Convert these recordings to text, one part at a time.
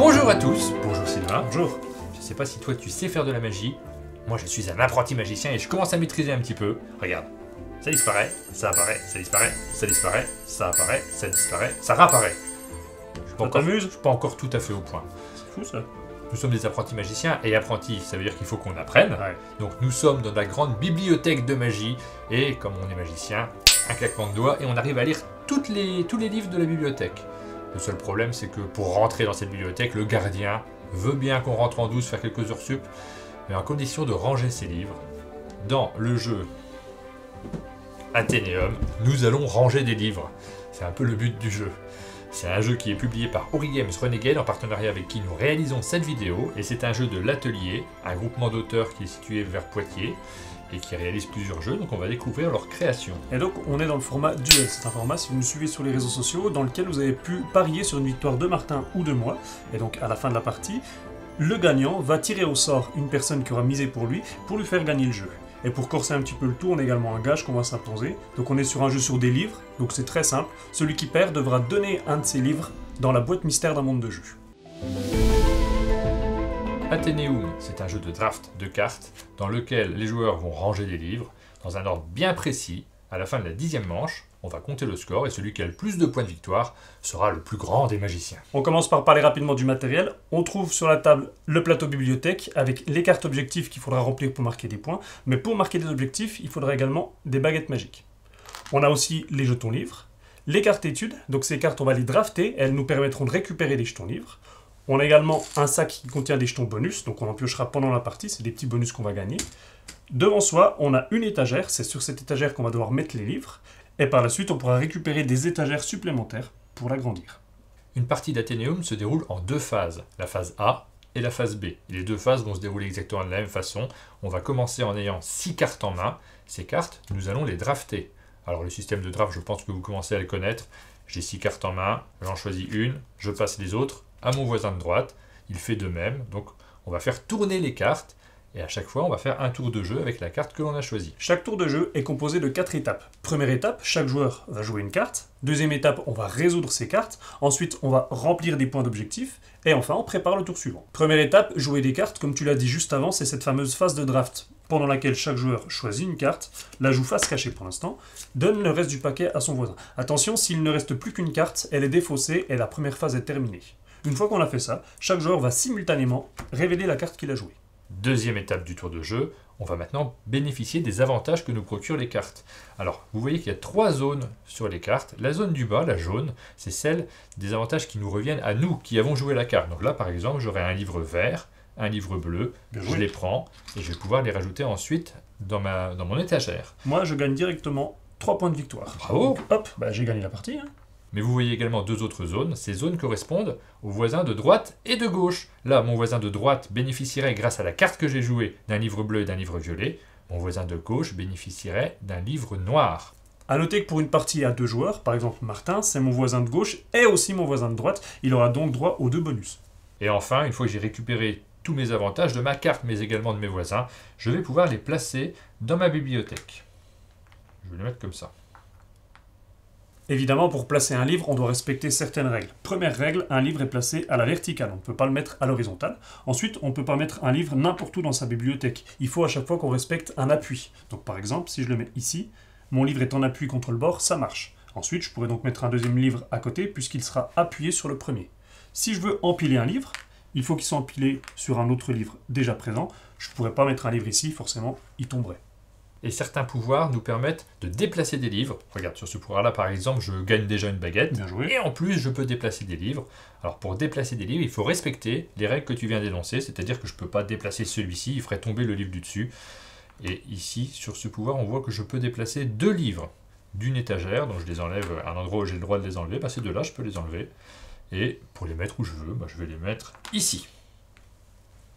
Bonjour à tous, bonjour Sylvain. Bonjour. Je sais pas si toi tu sais faire de la magie, moi je suis un apprenti magicien et je commence à maîtriser un petit peu. Regarde, ça disparaît, ça apparaît, ça disparaît, ça disparaît, ça apparaît, ça disparaît, ça réapparaît. Je suis pas encore tout à fait au point. C'est fou ça. Nous sommes des apprentis magiciens et apprentis, ça veut dire qu'il faut qu'on apprenne. Ouais. Donc nous sommes dans la grande bibliothèque de magie et comme on est magicien, un claquement de doigts et on arrive à lire tous les livres de la bibliothèque. Le seul problème c'est que pour rentrer dans cette bibliothèque, le gardien veut bien qu'on rentre en douce faire quelques heures sup, mais en condition de ranger ses livres. Dans le jeu Athénéum, nous allons ranger des livres. C'est un peu le but du jeu. C'est un jeu qui est publié par Ori Games Renegade en partenariat avec qui nous réalisons cette vidéo et c'est un jeu de l'Atelier, un groupement d'auteurs qui est situé vers Poitiers et qui réalise plusieurs jeux, donc on va découvrir leur création. Et donc on est dans le format duel, c'est un format, si vous nous suivez sur les réseaux sociaux, dans lequel vous avez pu parier sur une victoire de Martin ou de moi, et donc à la fin de la partie, le gagnant va tirer au sort une personne qui aura misé pour lui faire gagner le jeu. Et pour corser un petit peu le tout, on a également un gage qu'on va s'imposer. Donc on est sur un jeu sur des livres, donc c'est très simple. Celui qui perd devra donner un de ses livres dans la boîte mystère d'un monde de jeu. Athénéum, c'est un jeu de draft de cartes dans lequel les joueurs vont ranger des livres dans un ordre bien précis. À la fin de la 10e manche, on va compter le score et celui qui a le plus de points de victoire sera le plus grand des magiciens. On commence par parler rapidement du matériel. On trouve sur la table le plateau bibliothèque avec les cartes objectifs qu'il faudra remplir pour marquer des points. Mais pour marquer des objectifs, il faudra également des baguettes magiques. On a aussi les jetons livres, les cartes études. Donc ces cartes, on va les drafter. Elles nous permettront de récupérer des jetons livres. On a également un sac qui contient des jetons bonus. Donc on en piochera pendant la partie. C'est des petits bonus qu'on va gagner. Devant soi, on a une étagère. C'est sur cette étagère qu'on va devoir mettre les livres. Et par la suite, on pourra récupérer des étagères supplémentaires pour l'agrandir. Une partie d'Athénéum se déroule en deux phases, la phase A et la phase B. Et les deux phases vont se dérouler exactement de la même façon. On va commencer en ayant 6 cartes en main. Ces cartes, nous allons les drafter. Alors le système de draft, je pense que vous commencez à le connaître. J'ai 6 cartes en main, j'en choisis une, je passe les autres à mon voisin de droite. Il fait de même. Donc on va faire tourner les cartes. Et à chaque fois, on va faire un tour de jeu avec la carte que l'on a choisie. Chaque tour de jeu est composé de 4 étapes. Première étape, chaque joueur va jouer une carte. Deuxième étape, on va résoudre ces cartes. Ensuite, on va remplir des points d'objectif. Et enfin, on prépare le tour suivant. Première étape, jouer des cartes. Comme tu l'as dit juste avant, c'est cette fameuse phase de draft, pendant laquelle chaque joueur choisit une carte, la joue face cachée pour l'instant, donne le reste du paquet à son voisin. Attention, s'il ne reste plus qu'une carte, elle est défaussée et la première phase est terminée. Une fois qu'on a fait ça, chaque joueur va simultanément révéler la carte qu'il a jouée. Deuxième étape du tour de jeu, on va maintenant bénéficier des avantages que nous procurent les cartes. Alors, vous voyez qu'il y a 3 zones sur les cartes. La zone du bas, la jaune, c'est celle des avantages qui nous reviennent à nous qui avons joué la carte. Donc là, par exemple, j'aurai un livre vert, un livre bleu, je les prends et je vais pouvoir les rajouter ensuite dans mon étagère. Moi, je gagne directement 3 points de victoire. Bravo! Hop, j'ai gagné la partie. Mais vous voyez également 2 autres zones. Ces zones correspondent aux voisins de droite et de gauche. Là, mon voisin de droite bénéficierait, grâce à la carte que j'ai jouée, d'un livre bleu et d'un livre violet. Mon voisin de gauche bénéficierait d'un livre noir. A noter que pour une partie à 2 joueurs, par exemple Martin, c'est mon voisin de gauche et aussi mon voisin de droite. Il aura donc droit aux 2 bonus. Et enfin, une fois que j'ai récupéré tous mes avantages de ma carte, mais également de mes voisins, je vais pouvoir les placer dans ma bibliothèque. Je vais les mettre comme ça. Évidemment, pour placer un livre, on doit respecter certaines règles. Première règle, un livre est placé à la verticale, on ne peut pas le mettre à l'horizontale. Ensuite, on ne peut pas mettre un livre n'importe où dans sa bibliothèque. Il faut à chaque fois qu'on respecte un appui. Donc par exemple, si je le mets ici, mon livre est en appui contre le bord, ça marche. Ensuite, je pourrais donc mettre un deuxième livre à côté, puisqu'il sera appuyé sur le premier. Si je veux empiler un livre, il faut qu'il soit empilé sur un autre livre déjà présent. Je ne pourrais pas mettre un livre ici, forcément, il tomberait. Et certains pouvoirs nous permettent de déplacer des livres. Regarde, sur ce pouvoir-là, par exemple, je gagne déjà une baguette. Bien joué. Et en plus, je peux déplacer des livres. Alors, pour déplacer des livres, il faut respecter les règles que tu viens d'énoncer. C'est-à-dire que je ne peux pas déplacer celui-ci, il ferait tomber le livre du dessus. Et ici, sur ce pouvoir, on voit que je peux déplacer 2 livres d'une étagère. Donc, je les enlève à un endroit où j'ai le droit de les enlever. Ces 2-là, je peux les enlever. Et pour les mettre où je veux, je vais les mettre ici.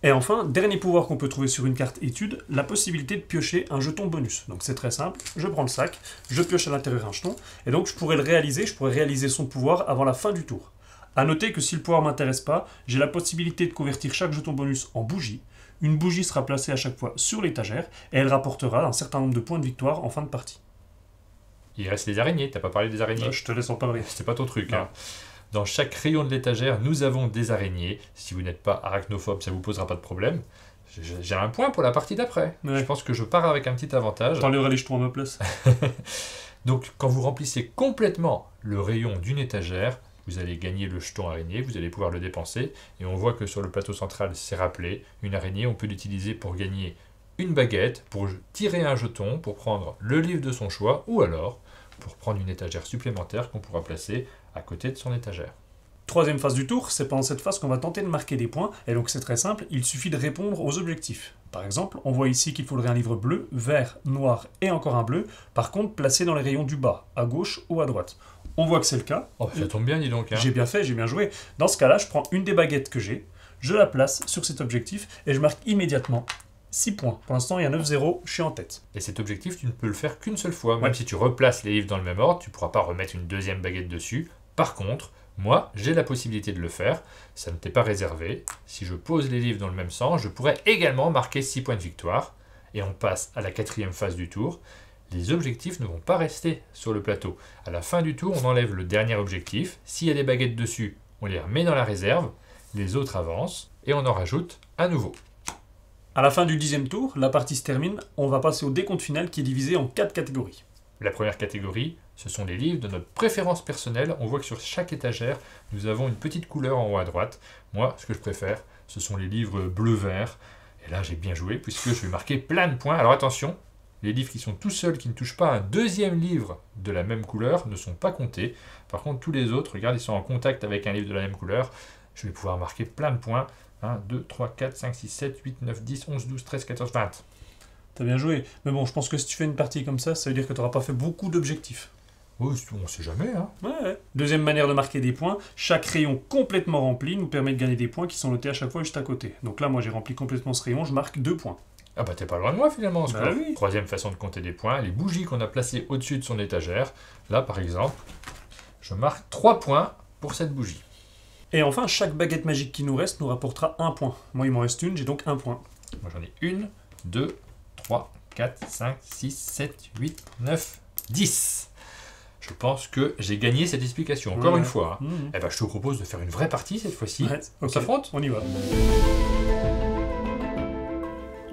Et enfin, dernier pouvoir qu'on peut trouver sur une carte étude, la possibilité de piocher un jeton bonus. Donc c'est très simple, je prends le sac, je pioche à l'intérieur un jeton, et donc je pourrais réaliser son pouvoir avant la fin du tour. A noter que si le pouvoir ne m'intéresse pas, j'ai la possibilité de convertir chaque jeton bonus en bougie. Une bougie sera placée à chaque fois sur l'étagère, et elle rapportera un certain nombre de points de victoire en fin de partie. Il reste les araignées, t'as pas parlé des araignées. Je te laisse en parler. C'est pas ton truc, hein. Dans chaque rayon de l'étagère, nous avons des araignées. Si vous n'êtes pas arachnophobe, ça ne vous posera pas de problème. J'ai un point pour la partie d'après. Ouais. Je pense que je pars avec un petit avantage. T'enlèveras les jetons à ma place. Donc, quand vous remplissez complètement le rayon d'une étagère, vous allez gagner le jeton araignée, vous allez pouvoir le dépenser. Et on voit que sur le plateau central, c'est rappelé. Une araignée, on peut l'utiliser pour gagner une baguette, pour tirer un jeton, pour prendre le livre de son choix, ou alors pour prendre une étagère supplémentaire qu'on pourra placer à côté de son étagère. Troisième phase du tour, c'est pendant cette phase qu'on va tenter de marquer des points, et donc c'est très simple, il suffit de répondre aux objectifs. Par exemple, on voit ici qu'il faudrait un livre bleu, vert, noir et encore un bleu, par contre placé dans les rayons du bas, à gauche ou à droite. On voit que c'est le cas. Oh, ça tombe bien, dis donc. Hein. J'ai bien fait, j'ai bien joué. Dans ce cas-là, je prends une des baguettes que j'ai, je la place sur cet objectif, et je marque immédiatement 6 points. Pour l'instant, il y a 9-0, je suis en tête. Et cet objectif, tu ne peux le faire qu'une seule fois. Même Ouais. si tu replaces les livres dans le même ordre, tu ne pourras pas remettre une deuxième baguette dessus. Par contre, moi, j'ai la possibilité de le faire. Ça ne t'est pas réservé. Si je pose les livres dans le même sens, je pourrais également marquer 6 points de victoire. Et on passe à la 4e phase du tour. Les objectifs ne vont pas rester sur le plateau. À la fin du tour, on enlève le dernier objectif. S'il y a des baguettes dessus, on les remet dans la réserve. Les autres avancent et on en rajoute à nouveau. À la fin du 10e tour, la partie se termine, on va passer au décompte final qui est divisé en 4 catégories. La première catégorie, ce sont les livres de notre préférence personnelle. On voit que sur chaque étagère, nous avons une petite couleur en haut à droite. Moi, ce que je préfère, ce sont les livres bleu-vert. Et là, j'ai bien joué puisque je vais marquer plein de points. Alors attention, les livres qui sont tout seuls, qui ne touchent pas un deuxième livre de la même couleur, ne sont pas comptés. Par contre, tous les autres, regarde, ils sont en contact avec un livre de la même couleur. Je vais pouvoir marquer plein de points. 1, 2, 3, 4, 5, 6, 7, 8, 9, 10, 11, 12, 13, 14, 20. T'as bien joué. Mais bon, je pense que si tu fais une partie comme ça veut dire que tu n'auras pas fait beaucoup d'objectifs. Oui, on sait jamais, hein. Ouais. Deuxième manière de marquer des points, chaque rayon complètement rempli nous permet de gagner des points qui sont notés à chaque fois juste à côté. Donc là, moi j'ai rempli complètement ce rayon, je marque 2 points. Ah bah t'es pas loin de moi finalement, Bah oui. Troisième façon de compter des points, les bougies qu'on a placées au-dessus de son étagère. Là par exemple, je marque 3 points pour cette bougie. Et enfin, chaque baguette magique qui nous reste nous rapportera 1 point. Moi il m'en reste une, j'ai donc 1 point. Moi j'en ai 1, 2, 3, 4, 5, 6, 7, 8, 9, 10. Je pense que j'ai gagné cette explication, encore Ouais. une fois. Hein. Mhm. Eh ben, je te propose de faire une vraie partie cette fois-ci. Ouais, On ok. s'affronte ? On y va.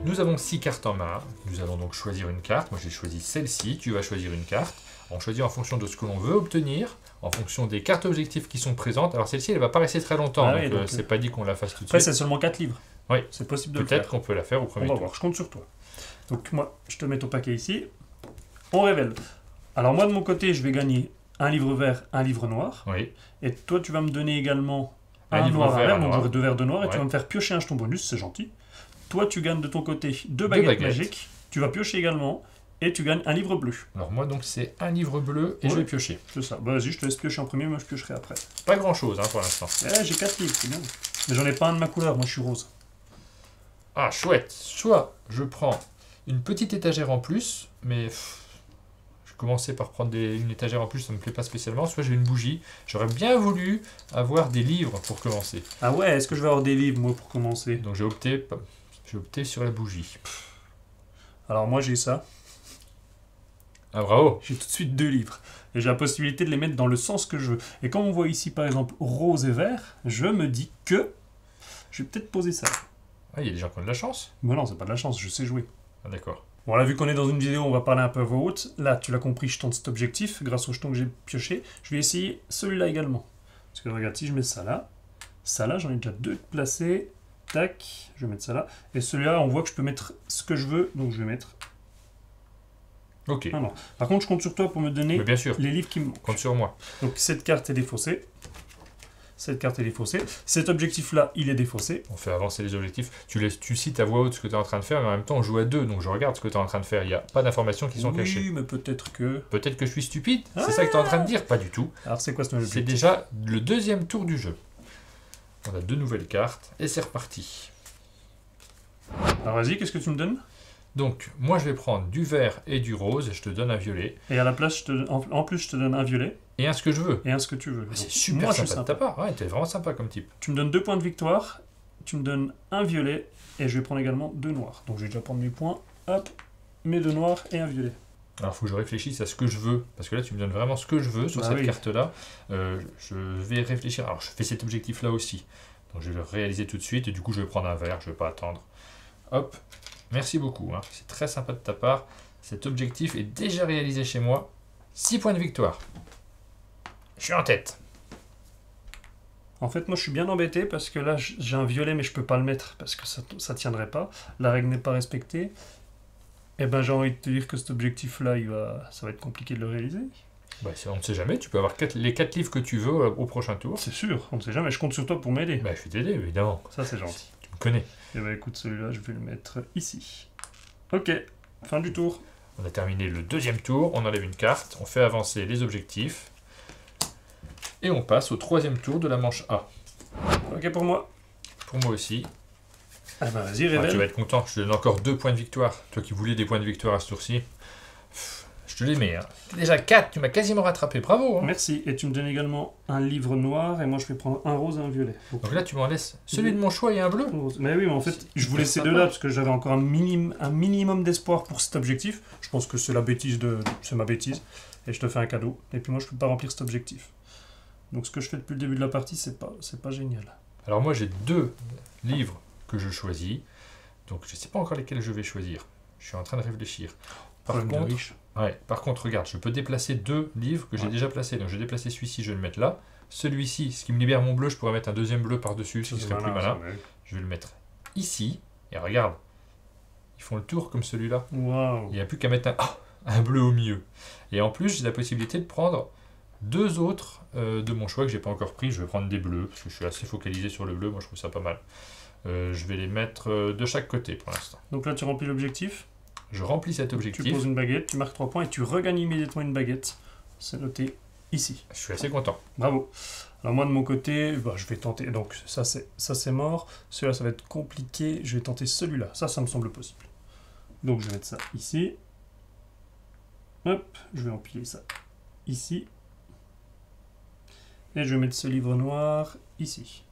Nous avons 6 cartes en main. Nous allons donc choisir une carte. Moi j'ai choisi celle-ci, tu vas choisir une carte. On choisit en fonction de ce que l'on veut obtenir, en fonction des cartes objectifs qui sont présentes. Alors celle-ci, elle ne va pas rester très longtemps, Ah oui, donc donc, c'est pas dit qu'on la fasse tout de Après, suite. c'est seulement 4 livres. Oui. C'est possible de le Peut-être faire. qu'on peut la faire au On premier va tour. voir, je compte sur toi. Donc moi, je te mets ton paquet ici. On révèle. Alors moi, de mon côté, je vais gagner un livre vert, un livre noir. Oui, Et toi, tu vas me donner également Un un livre noir, vert, un vert, un donc noir. j'aurai 2 verres de noir, et Ouais. tu vas me faire piocher un jeton bonus, c'est gentil. Toi, tu gagnes de ton côté 2 baguettes baguettes. magiques. Tu vas piocher également, et tu gagnes un livre bleu. alors moi donc c'est un livre bleu et je Ouais. vais piocher. C'est ça. Bah vas-y, je te laisse piocher en premier, moi je piocherai après. Pas grand chose hein, pour l'instant. Eh, j'ai 4 livres, c'est bien. Mais j'en ai pas un de ma couleur, moi je suis rose. Ah chouette, soit je prends une petite étagère en plus, mais je commençais par prendre une étagère en plus, ça me plaît pas spécialement, soit j'ai une bougie. J'aurais bien voulu avoir des livres pour commencer. Ah ouais, est-ce que je vais avoir des livres, moi, pour commencer? Donc j'ai opté sur la bougie. Alors moi j'ai ça. Ah bravo. J'ai tout de suite 2 livres. Et j'ai la possibilité de les mettre dans le sens que je veux. Et quand on voit ici, par exemple, rose et vert, je me dis que je vais peut-être poser ça. Ah il y a des gens qui ont de la chance. Mais non, c'est pas de la chance, je sais jouer. Ah d'accord. Bon, là, vu qu'on est dans une vidéo, on va parler un peu à voix haute. Là, tu l'as compris, je tente cet objectif grâce au jeton que j'ai pioché. Je vais essayer celui-là également. Parce que regarde, si je mets ça là, j'en ai déjà 2 placés. Tac, je vais mettre ça là. Et celui-là, on voit que je peux mettre ce que je veux, donc je vais mettre Ok. un noir. Par contre, je compte sur toi pour me donner Mais bien sûr, les livres qui me manquent. compte sur moi. Donc cette carte est défaussée. Cette carte est défaussée. Cet objectif-là, il est défaussé. On fait avancer les objectifs. Tu cites à voix haute ce que tu es en train de faire, mais en même temps on joue à 2, donc je regarde ce que tu es en train de faire. Il n'y a pas d'informations qui sont cachées. Oui, mais peut-être que... Peut-être que je suis stupide, c'est ça que tu es en train de dire? Pas du tout. Alors c'est quoi ce objectif? C'est déjà le deuxième tour du jeu. On a 2 nouvelles cartes, et c'est reparti. Alors vas-y, qu'est-ce que tu me donnes? Donc, moi je vais prendre du vert et du rose, et je te donne un violet. Et à la place, en plus, je te donne un violet Et un ce que je veux. et un ce que tu veux. C'est Donc, super moi, je suis sympa de ta part. Ouais, t'es vraiment sympa comme type. Tu me donnes 2 points de victoire, tu me donnes un violet, et je vais prendre également 2 noirs. Donc je vais déjà prendre mes points. Hop, mes 2 noirs et un violet. Alors, il faut que je réfléchisse à ce que je veux, parce que là, tu me donnes vraiment ce que je veux sur Bah cette oui. carte-là. Je vais réfléchir. Alors, je fais cet objectif-là aussi. Donc, je vais le réaliser tout de suite, et du coup, je vais prendre un verre, je ne vais pas attendre. Hop, merci beaucoup, hein. C'est très sympa de ta part. Cet objectif est déjà réalisé chez moi. 6 points de victoire. Je suis en tête. En fait, moi, je suis bien embêté parce que là, j'ai un violet, mais je peux pas le mettre parce que ça tiendrait pas. La règle n'est pas respectée. Eh ben, j'ai envie de te dire que cet objectif-là, ça va être compliqué de le réaliser. Bah, on ne sait jamais, tu peux avoir les 4 livres que tu veux au prochain tour. C'est sûr, on ne sait jamais. Je compte sur toi pour m'aider. Bah, je vais t'aider, évidemment. Ça, c'est gentil. Tu me connais. Eh ben, écoute, celui-là, je vais le mettre ici. Ok, fin du tour. On a terminé le deuxième tour, on enlève une carte, on fait avancer les objectifs. Et on passe au troisième tour de la manche A. Ok pour moi. Pour moi aussi. Ah bah vas-y, Ah, révèle. tu vas être content, je te donne encore 2 points de victoire. Toi qui voulais des points de victoire à ce tour-ci. Je te les mets. Hein. Déjà 4, tu m'as quasiment rattrapé, bravo. Hein. Merci. Et tu me donnes également un livre noir et moi je vais prendre un rose et un violet. Donc là tu m'en laisses celui de mon choix et un bleu. Mais oui, mais en fait, je voulais ces deux-là parce que j'avais encore un minimum d'espoir pour cet objectif. Je pense que c'est c'est ma bêtise. Et je te fais un cadeau. Et puis moi je peux pas remplir cet objectif. Donc ce que je fais depuis le début de la partie, c'est pas génial. Alors moi j'ai 2 livres que je choisis. Donc je sais pas encore lesquels je vais choisir. Je suis en train de réfléchir. Par contre, regarde, je peux déplacer 2 livres que j'ai déjà placés. Donc je vais déplacer celui-ci, je vais le mettre là. Celui-ci, ce qui me libère mon bleu, je pourrais mettre un deuxième bleu par-dessus, ce qui serait plus malin. Je vais le mettre ici. Et regarde, ils font le tour comme celui-là. Waouh. Il n'y a plus qu'à mettre un bleu au milieu. Et en plus, j'ai la possibilité de prendre 2 autres de mon choix que j'ai pas encore pris. Je vais prendre des bleus, parce que je suis assez focalisé sur le bleu. Moi, je trouve ça pas mal. Je vais les mettre de chaque côté pour l'instant. Donc là, tu remplis l'objectif. Je remplis cet objectif. Tu poses une baguette, tu marques 3 points et tu regagnes immédiatement une baguette. C'est noté ici. Je suis assez content. Bravo. Alors moi de mon côté, je vais tenter. Donc ça c'est mort. Celui-là ça va être compliqué. Je vais tenter celui-là. Ça me semble possible. Donc je vais mettre ça ici. Hop, je vais empiler ça ici. Et je vais mettre ce livre noir ici.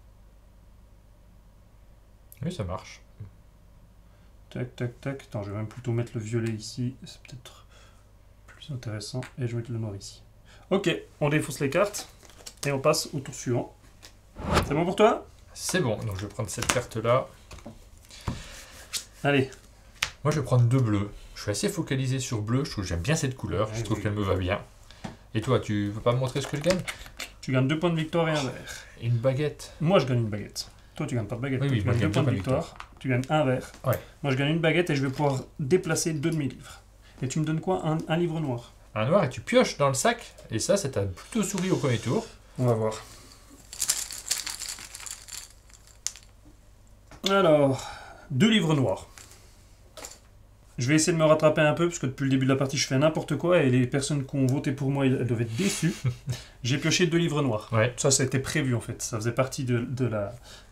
Oui, ça marche. Tac, tac, tac. Attends, je vais même plutôt mettre le violet ici. C'est peut-être plus intéressant. Et je vais mettre le noir ici. Ok, on défausse les cartes. Et on passe au tour suivant. C'est bon pour toi? C'est bon. Donc je vais prendre cette carte-là. Allez. Moi, je vais prendre 2 bleus. Je suis assez focalisé sur bleu. Je trouve que j'aime bien cette couleur. Je trouve qu'elle me va bien. Et toi, tu veux pas me montrer ce que je gagne? Tu gagnes 2 points de victoire et un verre. Et une baguette. Moi, je gagne une baguette. Toi, tu gagnes pas de baguette. Oui, tu moi, gagnes je 2 gagne points de victoire. Tu gagnes un verre. Ouais. Moi, je gagne une baguette et je vais pouvoir déplacer 2 de mes livres. Et tu me donnes quoi? Un livre noir. Un noir et tu pioches dans le sac. Et ça t'a plutôt souri au premier tour. On va voir. Alors, 2 livres noirs. Je vais essayer de me rattraper un peu, parce que depuis le début de la partie, je fais n'importe quoi, et les personnes qui ont voté pour moi, elles doivent être déçues. J'ai pioché 2 livres noirs. Ouais. Ça a été prévu, en fait. Ça faisait partie de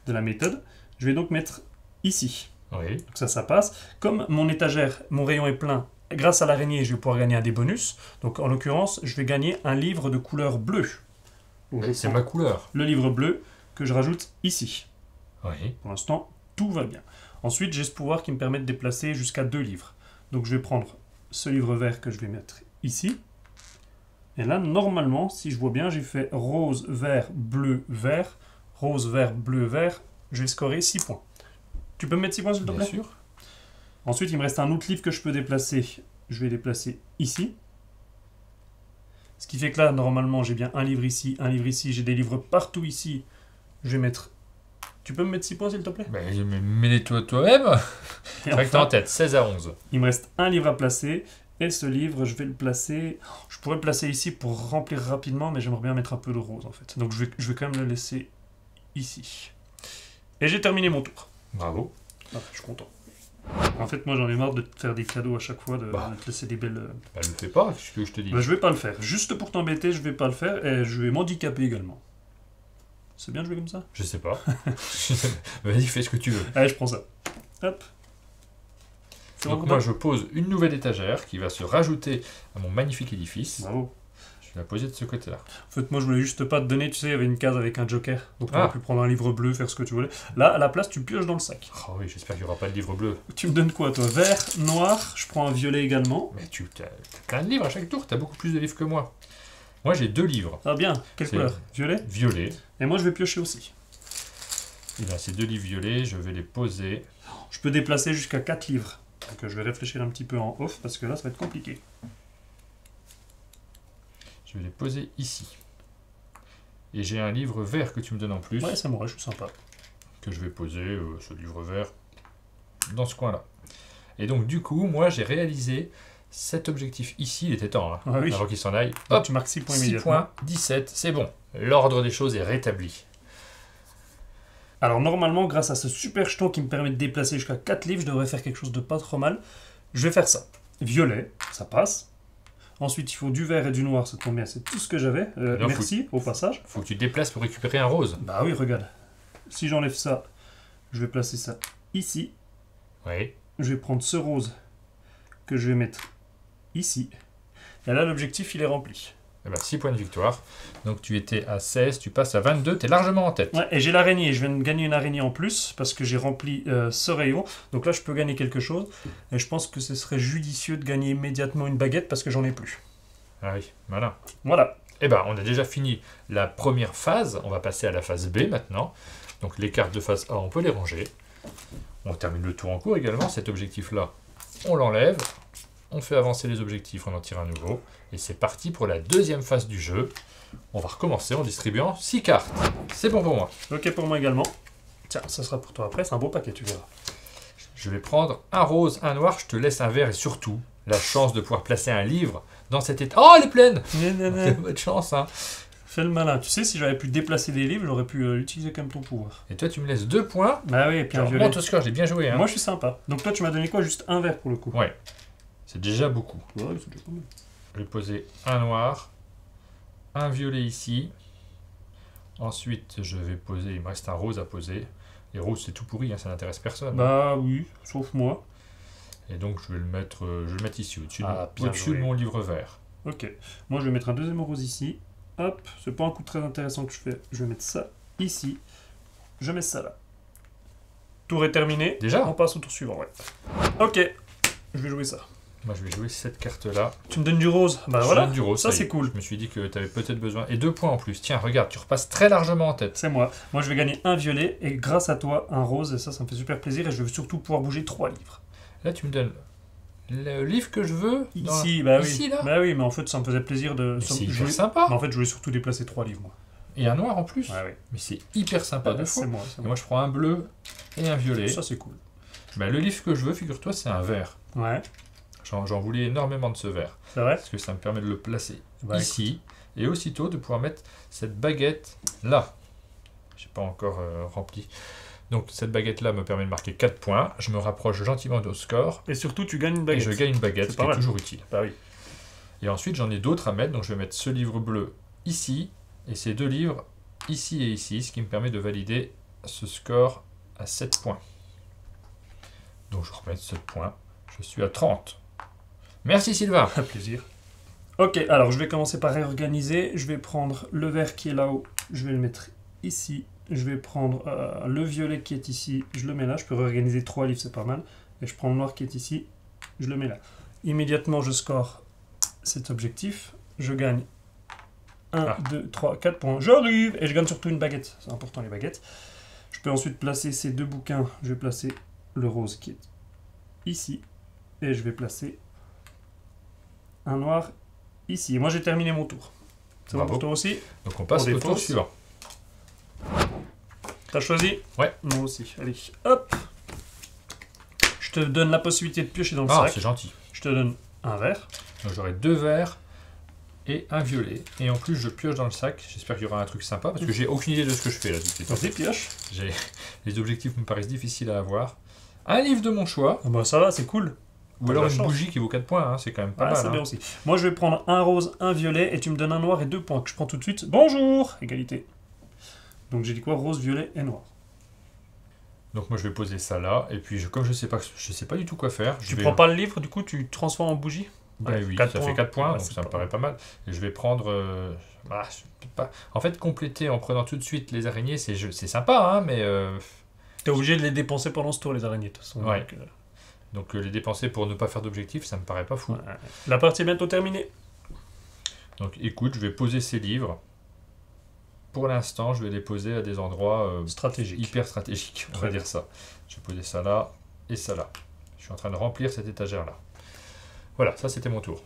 la méthode. Je vais donc mettre ici. Oui. Donc ça passe. Comme mon étagère, mon rayon est plein, grâce à l'araignée, je vais pouvoir gagner un des bonus. Donc en l'occurrence, je vais gagner un livre de couleur bleue. C'est ma couleur. Le livre bleu que je rajoute ici. Oui. Pour l'instant, tout va bien. Ensuite, j'ai ce pouvoir qui me permet de déplacer jusqu'à 2 livres. Donc je vais prendre ce livre vert que je vais mettre ici. Et là, normalement, si je vois bien, j'ai fait rose, vert, bleu, vert. Rose, vert, bleu, vert. Je vais scorer 6 points. Tu peux me mettre 6 points, s'il te plaît? Bien sûr. Ensuite, il me reste un autre livre que je peux déplacer. Je vais déplacer ici. Ce qui fait que là, normalement, j'ai bien un livre ici, j'ai des livres partout ici. Je vais mettre... Tu peux me mettre 6 points, s'il te plaît? Mais mets-les toi-même. C'est vrai que t'es en tête, 16 à 11. Il me reste un livre à placer. Et ce livre, je vais le placer... Je pourrais le placer ici pour remplir rapidement, mais j'aimerais bien mettre un peu de rose, en fait. Donc je vais quand même le laisser ici. Et j'ai terminé mon tour. Bravo. Ah, je suis content. En fait, moi, j'en ai marre de te faire des cadeaux à chaque fois, de te laisser des belles... Bah, le fais pas, qu'est-ce que je te dis? Je vais pas le faire. Juste pour t'embêter, je vais pas le faire. Et je vais m'handicaper également. C'est bien de jouer comme ça? Je sais pas. Vas-y, fais ce que tu veux. Allez, je prends ça. Hop. Donc moi, je pose une nouvelle étagère qui va se rajouter à mon magnifique édifice. Bravo. Je vas poser de ce côté-là. En fait, moi, je voulais juste pas te donner, tu sais, il y avait une case avec un joker. Donc, tu Ah. aurais pu prendre un livre bleu, faire ce que tu voulais. Là, à la place, tu pioches dans le sac. Oh oui, j'espère qu'il n'y aura pas de livre bleu. Tu me donnes quoi, toi? Vert, noir, je prends un violet également. Mais tu as plein de livres à chaque tour, tu as beaucoup plus de livres que moi. Moi, j'ai 2 livres. Ah bien, quelle C'est- couleur? Violet? Violet. Et moi, je vais piocher aussi. Et bien, ces 2 livres violets, je vais les poser. Je peux déplacer jusqu'à 4 livres. Donc, je vais réfléchir un petit peu en off, parce que là, ça va être compliqué. Je vais les poser ici. Et j'ai un livre vert que tu me donnes en plus, Ouais, c'est moi, je suis sympa. que je vais poser, ce livre vert, dans ce coin-là. Et donc, du coup, moi, j'ai réalisé cet objectif ici. Il était temps, hein, Ah oui. avant qu'il s'en aille. Donc, Hop, tu marques 6 points 6 immédiatement. points, 17, c'est bon. L'ordre des choses est rétabli. Alors normalement, grâce à ce super jeton qui me permet de déplacer jusqu'à 4 livres, je devrais faire quelque chose de pas trop mal. Je vais faire ça. Violet, ça passe. Ensuite, il faut du vert et du noir, ça tombe bien, c'est tout ce que j'avais. Non, Merci, au passage. Faut que tu te déplaces pour récupérer un rose. Bah oui, regarde. Si j'enlève ça, je vais placer ça ici. Oui. Je vais prendre ce rose que je vais mettre ici. Et là, l'objectif, il est rempli. Eh ben, 6 points de victoire. Donc tu étais à 16, tu passes à 22, tu es largement en tête. Ouais, et j'ai l'araignée, je viens de gagner une araignée en plus parce que j'ai rempli ce rayon. Donc là, je peux gagner quelque chose. Et je pense que ce serait judicieux de gagner immédiatement une baguette parce que j'en ai plus. Ah oui, malin. Voilà. Eh ben, on a déjà fini la première phase. On va passer à la phase B maintenant. Donc les cartes de phase A, on peut les ranger. On termine le tour en cours également. Cet objectif-là, on l'enlève. On fait avancer les objectifs, on en tire un nouveau. Et c'est parti pour la deuxième phase du jeu. On va recommencer en distribuant 6 cartes. C'est bon pour moi. Ok pour moi également. Tiens, ça sera pour toi après, c'est un beau paquet, tu verras. Je vais prendre un rose, un noir, je te laisse un vert et surtout la chance de pouvoir placer un livre dans cet état. Oh, elle est pleine! Bonne chance, hein. Fais le malin. Tu sais, si j'avais pu déplacer des livres, j'aurais pu utiliser comme ton pouvoir. Et toi, tu me laisses 2 points. Bah oui, et puis un Alors, violet. monte au score, j'ai bien joué. Hein. Moi, je suis sympa. Donc toi, tu m'as donné quoi? Juste un vert pour le coup. Ouais, c'est déjà beaucoup. Ouais, c'est déjà pas mal. Je vais poser un noir, un violet ici. Ensuite, je vais poser, il me reste un rose à poser. Et rose, c'est tout pourri, hein, ça n'intéresse personne. Bah oui, sauf moi. Et donc, je vais le mettre ici, au-dessus Ah, bien au-dessus de joué. mon livre vert. Ok. Moi, je vais mettre un deuxième rose ici. Hop, c'est pas un coup très intéressant que je fais. Je vais mettre ça ici. Je mets ça là. Tour est terminé. Déjà? On passe au tour suivant, ouais. Ok, je vais jouer ça. Moi, je vais jouer cette carte-là. Tu me donnes du rose. Bah Je voilà, donne du rose, ça y est. c'est cool. Je me suis dit que tu avais peut-être besoin. Et 2 points en plus. Tiens, regarde, tu repasses très largement en tête. C'est moi. Moi, je vais gagner un violet et grâce à toi, un rose. Et ça me fait super plaisir. Et je vais surtout pouvoir bouger 3 livres. Là, tu me donnes le livre que je veux. Ici, bah oui. Ici, là. Bah oui, mais en fait, ça me faisait plaisir de. Mais c'est jouer- hyper sympa. Mais en fait, je voulais surtout déplacer 3 livres, moi. Et un noir en plus. Ouais, ouais. Mais c'est hyper sympa de fois. C'est moi. Et moi, je prends un bleu et un violet. Ça, c'est cool. Ben, le livre que je veux, figure-toi, c'est un vert. Ouais, J'en voulais énormément de ce vert. c'est vrai. Parce que ça me permet de le placer Bah, ici. Et aussitôt de pouvoir mettre cette baguette là. Je n'ai pas encore rempli. Donc cette baguette là me permet de marquer 4 points. Je me rapproche gentiment au score. Et surtout, tu gagnes une Et baguette. je gagne une baguette, C'est ce pas qui est mal. toujours utile. Bah oui. Et ensuite j'en ai d'autres à mettre. Donc je vais mettre ce livre bleu ici. Et ces 2 livres ici et ici. Ce qui me permet de valider ce score à 7 points. Donc je remets 7 points. Je suis à 30. Merci Sylvain. Un plaisir. Ok, alors je vais commencer par réorganiser. Je vais prendre le vert qui est là-haut. Je vais le mettre ici. Je vais prendre le violet qui est ici. Je le mets là. Je peux réorganiser 3 livres, c'est pas mal. Et je prends le noir qui est ici. Je le mets là. Immédiatement, je score cet objectif. Je gagne 1, 2, 3, 4 points. J'arrive. Et je gagne surtout une baguette. C'est important, les baguettes. Je peux ensuite placer ces 2 bouquins. Je vais placer le rose qui est ici. Et je vais placer un noir ici. Et moi, j'ai terminé mon tour. C'est bon Bravo. pour toi aussi? Donc on passe On au tour défausse. suivant. T'as choisi? Ouais. Moi aussi. Allez, hop. Je te donne la possibilité de piocher dans le Ah, sac. c'est gentil. Je te donne un vert. Donc j'aurai 2 verts et un violet. Et en plus, je pioche dans le sac. J'espère qu'il y aura un truc sympa parce que j'ai aucune idée de ce que je fais là tout de suite. Vas-y, pioche. Les objectifs me paraissent difficiles à avoir. Un livre de mon choix, Ah bah ça va, c'est cool. ou T'as alors de la une chance. bougie qui vaut 4 points, hein, c'est quand même pas Ah, mal. c'est hein. bien aussi. Moi, je vais prendre un rose, un violet, et tu me donnes un noir et 2 points que je prends tout de suite. Bonjour! Égalité. Donc j'ai dit quoi? Rose, violet et noir. Donc moi je vais poser ça là, et puis comme je sais pas du tout quoi faire, je Tu vais... prends pas le livre, du coup, tu transformes en bougie? Ah oui, Quatre ça points. fait 4 points, Ouais, donc c'est ça me pas paraît pas mal. Et je vais prendre... je peux pas... En fait, compléter en prenant tout de suite les araignées, c'est sympa, hein, mais... T'es obligé de les dépenser pendant ce tour, les araignées, de toute façon. Ouais. Donc les dépenser pour ne pas faire d'objectif, ça me paraît pas fou. Ouais. La partie est bientôt terminée. Donc écoute, je vais poser ces livres. Pour l'instant, je vais les poser à des endroits Stratégique. hyper stratégiques, on Très va bien. dire ça. Je vais poser ça là et ça là. Je suis en train de remplir cette étagère-là. Voilà, ça c'était mon tour.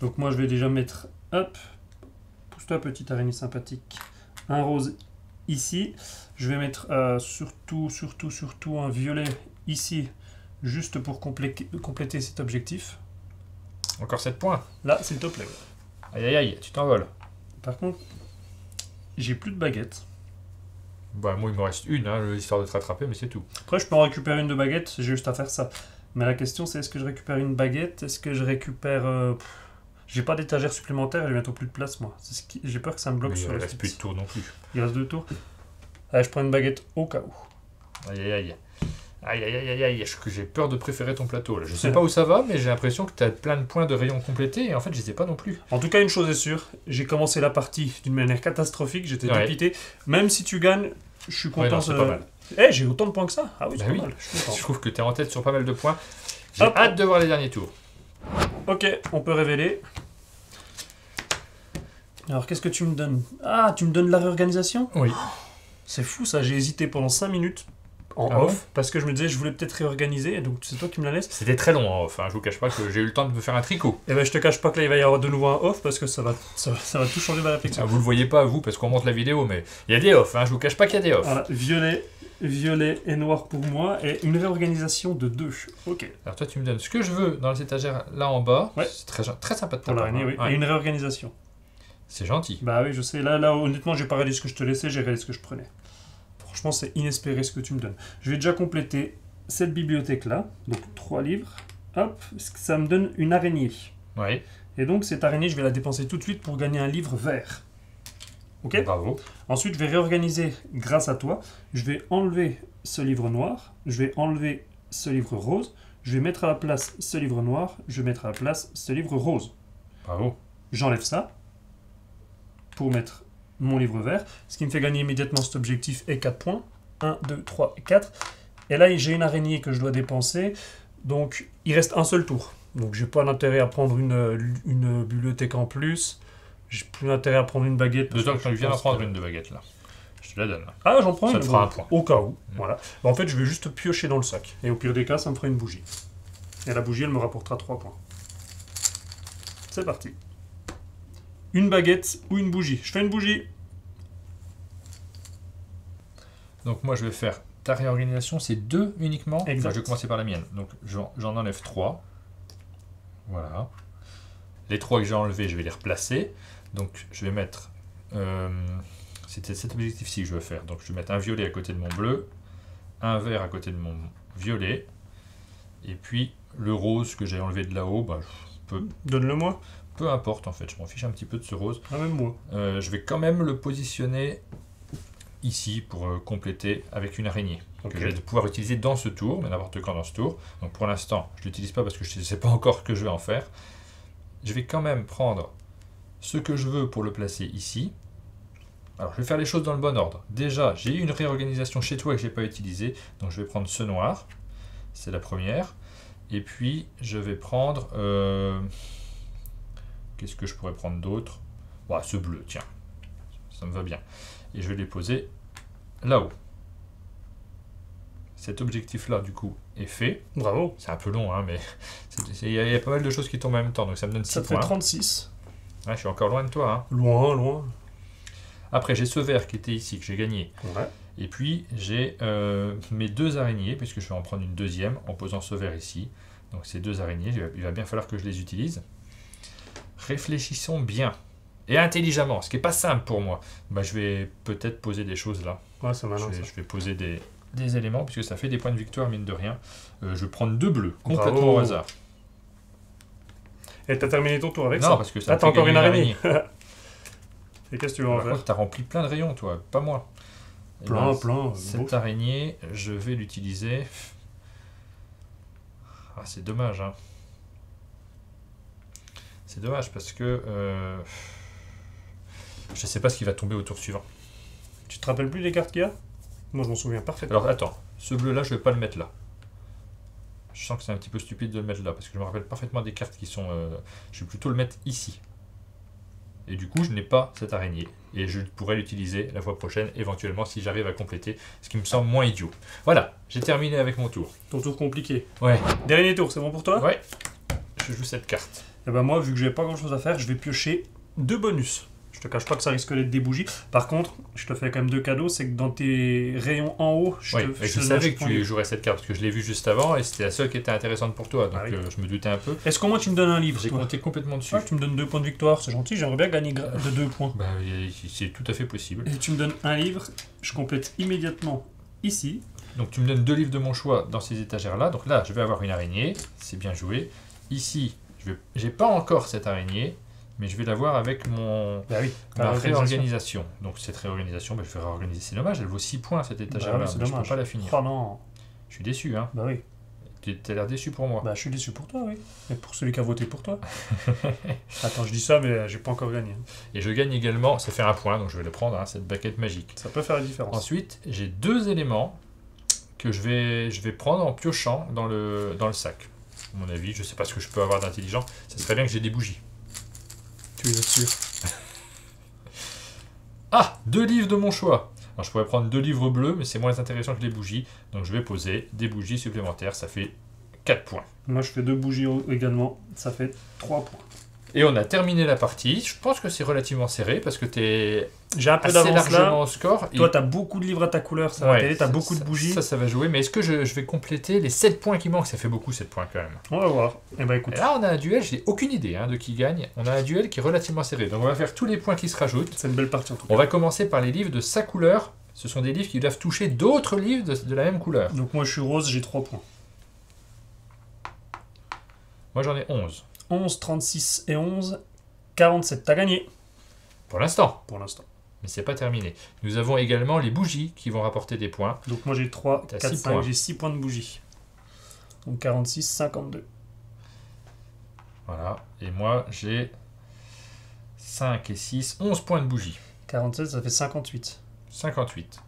Donc moi je vais déjà mettre, hop, pousse-toi petite araignée sympathique, un rose ici. Je vais mettre surtout un violet ici, juste pour compléter cet objectif. Encore 7 points. Là, s'il te plaît. Aïe aïe aïe, tu t'envoles. Par contre, j'ai plus de baguettes. Bah moi il me reste une, hein, histoire de te rattraper, mais c'est tout. Après, je peux en récupérer une de baguette, j'ai juste à faire ça. Mais la question, c'est est-ce que je récupère une baguette? Est-ce que je récupère... J'ai pas d'étagère supplémentaire, j'ai bientôt plus de place, moi. J'ai peur que ça me bloque Mais sur il la reste suite. plus de tours non plus. Il reste 2 tours. Allez, je prends une baguette au cas où. Aïe aïe aïe. Aïe aïe aïe aïe aïe, j'ai peur de préférer ton plateau là. Je sais pas où ça va, mais j'ai l'impression que tu as plein de points de rayons complétés et en fait je sais pas non plus. En tout cas, une chose est sûre, j'ai commencé la partie d'une manière catastrophique, j'étais Ouais. dépité. Même si tu gagnes, je suis Ouais, content. non, c'est pas mal. Eh, j'ai autant de points que ça? Ah oui, c'est Bah pas oui. mal, je suis Je content. trouve que tu es en tête sur pas mal de points. J'ai Hop. hâte de voir les derniers tours. Ok, on peut révéler. Alors, qu'est-ce que tu me donnes? Ah, tu me donnes la réorganisation? Oui. C'est fou ça, j'ai hésité pendant 5 minutes en Ah off, bon parce que je me disais je voulais peut-être réorganiser, et donc c'est toi qui me la laisses. C'était très long en off, hein. Je vous cache pas que j'ai eu le temps de me faire un tricot. Et ben je te cache pas que là il va y avoir de nouveau un off, parce que ça va tout changer ma réflexion. Ah, vous le voyez pas vous parce qu'on monte la vidéo, mais il y a des off, hein. Je vous cache pas qu'il y a des off. Voilà, violet et noir pour moi, et une réorganisation de 2. Ok. Alors toi tu me donnes ce que je veux dans les étagères là en bas. Ouais. C'est très sympa de ta Pour part, l'araignée, hein. oui. Ouais. Et une réorganisation. C'est gentil. Bah oui, je sais. Là, honnêtement, j'ai pas regardé ce que je te laissais, j'ai regardé ce que je prenais. Franchement, c'est inespéré ce que tu me donnes. Je vais déjà compléter cette bibliothèque-là. Donc, 3 livres. Hop, ça me donne une araignée. Oui. Et donc, cette araignée, je vais la dépenser tout de suite pour gagner un livre vert. Ok? Bravo. Ensuite, je vais réorganiser grâce à toi. Je vais enlever ce livre noir. Je vais enlever ce livre rose. Je vais mettre à la place ce livre noir. Je vais mettre à la place ce livre rose. Bravo. J'enlève ça pour mettre mon livre vert, ce qui me fait gagner immédiatement cet objectif et 4 points. 1, 2, 3 et 4. Et là, j'ai une araignée que je dois dépenser. Donc, il reste un seul tour. Donc, j'ai pas d'intérêt à prendre une bibliothèque en plus. J'ai plus d'intérêt à prendre une baguette. parce D'autant que tu viens d'en pense prendre que- une de baguette là. Je te la donne. Ah, j'en prends Ça une. te fera bon, un point. Au cas où. Mm. Voilà. Bah, en fait, je vais juste piocher dans le sac. Et au pire des cas, ça me fera une bougie. Et la bougie, elle me rapportera 3 points. C'est parti. Une baguette ou une bougie. Je fais une bougie. Donc moi je vais faire ta réorganisation, c'est 2 uniquement. Exact. Enfin, je vais commencer par la mienne. Donc j'en enlève 3. Voilà. Les 3 que j'ai enlevés, je vais les replacer. Donc je vais mettre... C'était cet objectif-ci que je veux faire. Donc je vais mettre un violet à côté de mon bleu, un vert à côté de mon violet, et puis le rose que j'ai enlevé de là-haut, bah, Donne-le-moi. peu importe en fait, je m'en fiche un petit peu de ce rose. Ah, même moi. Je vais quand même le positionner ici pour compléter avec une araignée Ok. que je vais pouvoir utiliser dans ce tour, mais n'importe quand dans ce tour. Donc pour l'instant, je ne l'utilise pas parce que je ne sais pas encore ce que je vais en faire. Je vais quand même prendre ce que je veux pour le placer ici. Alors je vais faire les choses dans le bon ordre. Déjà, j'ai eu une réorganisation chez toi que je n'ai pas utilisée, donc je vais prendre ce noir, c'est la première. Et puis je vais prendre... Qu'est-ce que je pourrais prendre d'autre? Bah, ce bleu, tiens, ça me va bien. Et je vais les poser là-haut. Cet objectif-là, du coup, est fait. Bravo. C'est un peu long, hein, mais il y a pas mal de choses qui tombent en même temps, donc ça me donne 6 Ça te fait points. 36. Ouais, je suis encore loin de toi. Hein. Loin, loin. Après, j'ai ce vert qui était ici, que j'ai gagné. Ouais. Et puis, j'ai mes 2 araignées, puisque je vais en prendre une deuxième en posant ce vert ici. Donc ces 2 araignées, il va bien falloir que je les utilise. Réfléchissons bien et intelligemment, ce qui n'est pas simple pour moi. Bah, je vais peut-être poser des choses là. Ouais, c'est malin, ça. Je vais poser des éléments, puisque ça fait des points de victoire, mine de rien. Je vais prendre 2 bleus, Bravo. complètement au hasard. Et t'as terminé ton tour avec Non, ça? parce que ça Ah, me t'as fait encore gagner une araignée. araignée. Et qu'est-ce que tu veux en Par faire? contre, t'as rempli plein de rayons, toi, pas moi. Eh Plein, ben, plein. Cette araignée, je vais l'utiliser. Ah, c'est dommage, hein. C'est dommage parce que je sais pas ce qui va tomber au tour suivant. Tu te rappelles plus des cartes qu'il y a? Moi, je m'en souviens parfaitement. Alors attends, ce bleu-là, je vais pas le mettre là. Je sens que c'est un petit peu stupide de le mettre là parce que je me rappelle parfaitement des cartes qui sont. Je vais plutôt le mettre ici. Et du coup, je n'ai pas cette araignée. Et je pourrais l'utiliser la fois prochaine, éventuellement, si j'arrive à compléter, ce qui me semble moins idiot. Voilà, j'ai terminé avec mon tour. Ton tour compliqué. Ouais. Dernier tour, c'est bon pour toi? Ouais. Je joue cette carte. Et ben moi, vu que j'ai pas grand chose à faire, je vais piocher 2 bonus. Je te cache pas que ça risque d'être des bougies. Par contre, je te fais quand même 2 cadeaux. C'est que dans tes rayons en haut, Je savais que tu jouerais cette carte parce que je l'ai vue juste avant et c'était la seule qui était intéressante pour toi. Donc je me doutais un peu. Est-ce qu'au moins tu me donnes un livre? J'ai compté complètement dessus. Ah, tu me donnes 2 points de victoire, c'est gentil. J'aimerais bien gagner de 2 points. Bah, c'est tout à fait possible. Et tu me donnes un livre, je complète immédiatement ici. Donc tu me donnes 2 livres de mon choix dans ces étagères-là. Donc là, je vais avoir une araignée. C'est bien joué. Ici, j'ai pas encore cette araignée. Mais je vais l'avoir avec ma réorganisation. Donc cette réorganisation, je vais réorganiser. C'est dommage, elle vaut 6 points cette étagère-là. Oui, je ne peux pas la finir. Oh non. Je suis déçu, hein. Bah oui. Tu as l'air déçu pour moi. Bah je suis déçu pour toi, oui. Et pour celui qui a voté pour toi. Attends, je dis ça, mais j'ai pas encore gagné. Et je gagne également, ça fait 1 point, donc je vais le prendre, hein, cette baguette magique. Ça peut faire la différence. Ensuite, j'ai 2 éléments que je vais prendre en piochant dans le sac. À mon avis, je sais pas ce que je peux avoir d'intelligent. Ça serait bien que j'ai des bougies. Tu es sûr? Ah, 2 livres de mon choix. Alors, je pourrais prendre 2 livres bleus, mais c'est moins intéressant que les bougies. Donc je vais poser des bougies supplémentaires, ça fait 4 points. Moi je fais 2 bougies également, ça fait 3 points. Et on a terminé la partie. Je pense que c'est relativement serré parce que tu es j'ai un peu assez d'avance largement là. au score. Toi, tu as beaucoup de livres à ta couleur, ça va t'aider, tu as beaucoup de bougies. Ça va jouer. Mais est-ce que je vais compléter les 7 points qui manquent? Ça fait beaucoup, 7 points quand même. On va voir. Et bah écoute. Et là, on a un duel, j'ai aucune idée de qui gagne. On a un duel qui est relativement serré. Donc on va faire tous les points qui se rajoutent. C'est une belle partie en tout cas. On va commencer par les livres de sa couleur. Ce sont des livres qui doivent toucher d'autres livres de la même couleur. Donc moi je suis rose, j'ai 3 points. Moi j'en ai 11. 11, 36 et 11, 47. T'as gagné. Pour l'instant. Pour l'instant. Mais c'est pas terminé. Nous avons également les bougies qui vont rapporter des points. Donc moi j'ai 3, 4, 5, points. j'ai 6 points de bougies. Donc 46, 52. Voilà. Et moi j'ai 5 et 6, 11 points de bougies. 47, ça fait 58. 58.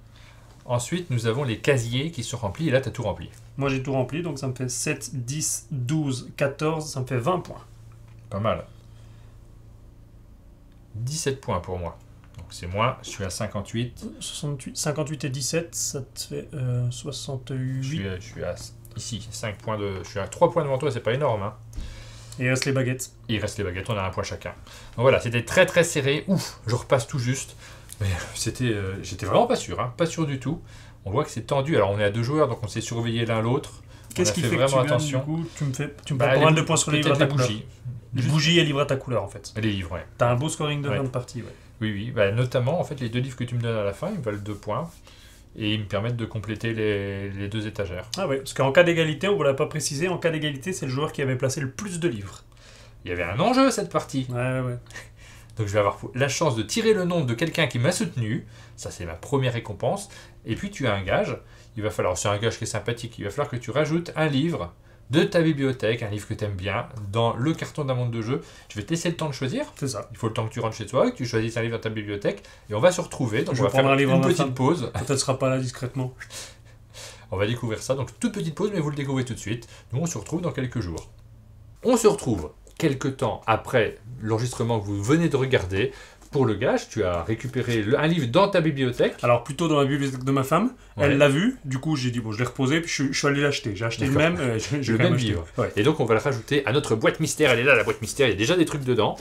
Ensuite, nous avons les casiers qui sont remplis. Et là, tu as tout rempli. Moi j'ai tout rempli, donc ça me fait 7, 10, 12, 14, ça me fait 20 points. Pas mal. 17 points pour moi. Donc c'est moi, je suis à 58. 68, 58 et 17, ça te fait 68. Je suis à ici, 5 points je suis à 3 points devant toi, c'est pas énorme. Hein. Et il reste les baguettes. Il reste les baguettes, on a 1 point chacun. Donc voilà, c'était très très serré. Ouf, je repasse tout juste. Mais j'étais vraiment pas sûr, hein, pas sûr du tout. On voit que c'est tendu. Alors on est à 2 joueurs, donc on s'est surveillé l'un l'autre. Qu'est-ce qui fait vraiment que tu attention. gagnes, du coup, tu me fais pas mal de points sur les livres à ta couleur. Les bougies et livres à ta couleur en fait. Les livres, ouais. T'as un beau scoring de fin de partie, ouais. Oui, notamment en fait les 2 livres que tu me donnes à la fin, ils valent 2 points. Et ils me permettent de compléter les 2 étagères. Ah ouais, parce qu'en cas d'égalité, on ne vous l'a pas précisé, en cas d'égalité, c'est le joueur qui avait placé le plus de livres. Il y avait un enjeu cette partie. Ouais. Donc je vais avoir la chance de tirer le nom de quelqu'un qui m'a soutenu. Ça, c'est ma première récompense. Et puis tu as un gage. Il va falloir, c'est un gage qui est sympathique, il va falloir que tu rajoutes un livre de ta bibliothèque, un livre que tu aimes bien, dans le carton d'un monde de jeu. Je vais te laisser le temps de choisir. C'est ça. Il faut le temps que tu rentres chez toi, que tu choisisses un livre dans ta bibliothèque. Et on va se retrouver. Donc je on va faire un livre une petite pause. Peut-être sera pas là discrètement. On va découvrir ça. Donc toute petite pause, mais vous le découvrez tout de suite. Nous, on se retrouve dans quelques jours. On se retrouve quelques temps après l'enregistrement que vous venez de regarder. Pour le gage, tu as récupéré un livre dans ta bibliothèque. Alors plutôt dans la bibliothèque de ma femme. Ouais. Elle l'a vu. Du coup, j'ai dit bon, je l'ai reposé. Puis je suis allé l'acheter. J'ai acheté le même. Le même livre. Ouais. Et donc on va le rajouter à notre boîte mystère. Elle est là, la boîte mystère. Il y a déjà des trucs dedans.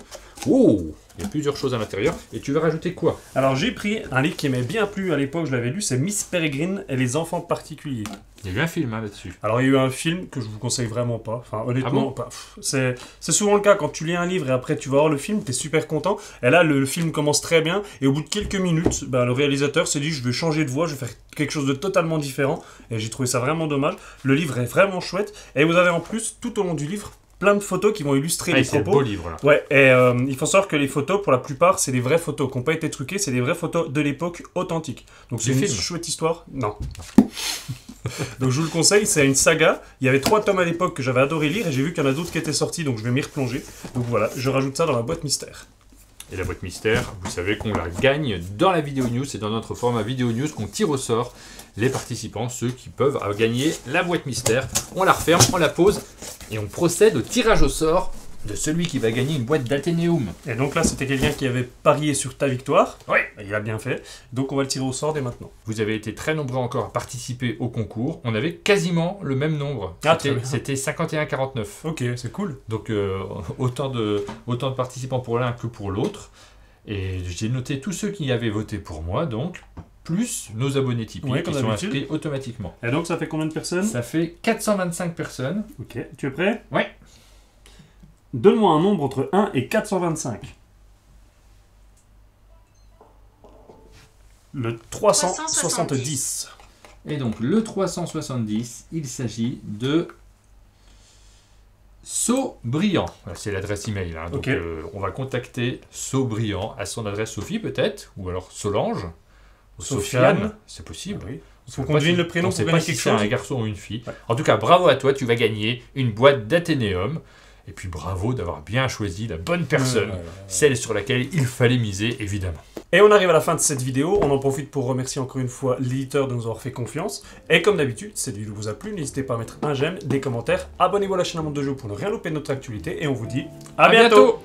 Oh, il y a plusieurs choses à l'intérieur. Et tu vas rajouter quoi? Alors j'ai pris un livre qui m'est bien plu à l'époque. Je l'avais lu. C'est Miss Peregrine et les enfants particuliers. Il y a eu un film là-dessus. Alors il y a eu un film que je vous conseille vraiment pas. Enfin honnêtement, c'est souvent le cas quand tu lis un livre et après tu vas voir le film, t'es super content. Et là le film commence très bien et au bout de quelques minutes, le réalisateur s'est dit je vais changer de voix, je vais faire quelque chose de totalement différent. Et j'ai trouvé ça vraiment dommage. Le livre est vraiment chouette et vous avez en plus tout au long du livre plein de photos qui vont illustrer les propos. C'est un beau livre là. Ouais, et il faut savoir que les photos, pour la plupart, c'est des vraies photos qui n'ont pas été truquées, c'est des vraies photos de l'époque authentiques. Donc c'est une chouette histoire. Non. Donc je vous le conseille, c'est une saga. Il y avait 3 tomes à l'époque que j'avais adoré lire et j'ai vu qu'il y en a d'autres qui étaient sortis, donc je vais m'y replonger. Donc voilà, je rajoute ça dans la boîte mystère. Et la boîte mystère, vous savez qu'on la gagne dans la vidéo news, c'est dans notre format vidéo news qu'on tire au sort les participants, ceux qui peuvent gagner la boîte mystère. On la referme, on la pose et on procède au tirage au sort de celui qui va gagner une boîte d'Athénéum. Et donc là, c'était quelqu'un qui avait parié sur ta victoire. Oui. Il a bien fait. Donc on va le tirer au sort dès maintenant. Vous avez été très nombreux encore à participer au concours. On avait quasiment le même nombre. Ah, très bien. C'était 51-49. Ok, c'est cool. Donc autant de participants pour l'un que pour l'autre. Et j'ai noté tous ceux qui avaient voté pour moi, donc, plus nos abonnés Tipeee Ouais, qui comme sont d'habitude. inscrits automatiquement. Et donc ça fait combien de personnes? Ça fait 425 personnes. Ok, tu es prêt? Ouais. Donne-moi un nombre entre 1 et 425. Le 370. Et donc le 370, il s'agit de Saubriand. C'est l'adresse email. Hein. Donc Ok. on va contacter Saubriand à son adresse Sophie peut-être, ou alors Solange, ou Sofiane. Sofiane, c'est possible. Oui. Il faut qu'on devine le prénom on pour sait gagner pas si quelque c'est chose. un garçon ou une fille. Ouais. En tout cas, bravo à toi, tu vas gagner une boîte d'Athénéum. Et puis bravo d'avoir bien choisi la bonne personne, celle sur laquelle il fallait miser, évidemment. Et on arrive à la fin de cette vidéo, on en profite pour remercier encore une fois l'éditeur de nous avoir fait confiance. Et comme d'habitude, si cette vidéo vous a plu, n'hésitez pas à mettre un j'aime, des commentaires, abonnez-vous à la chaîne Un Monde de Jeux pour ne rien louper de notre actualité, et on vous dit à bientôt.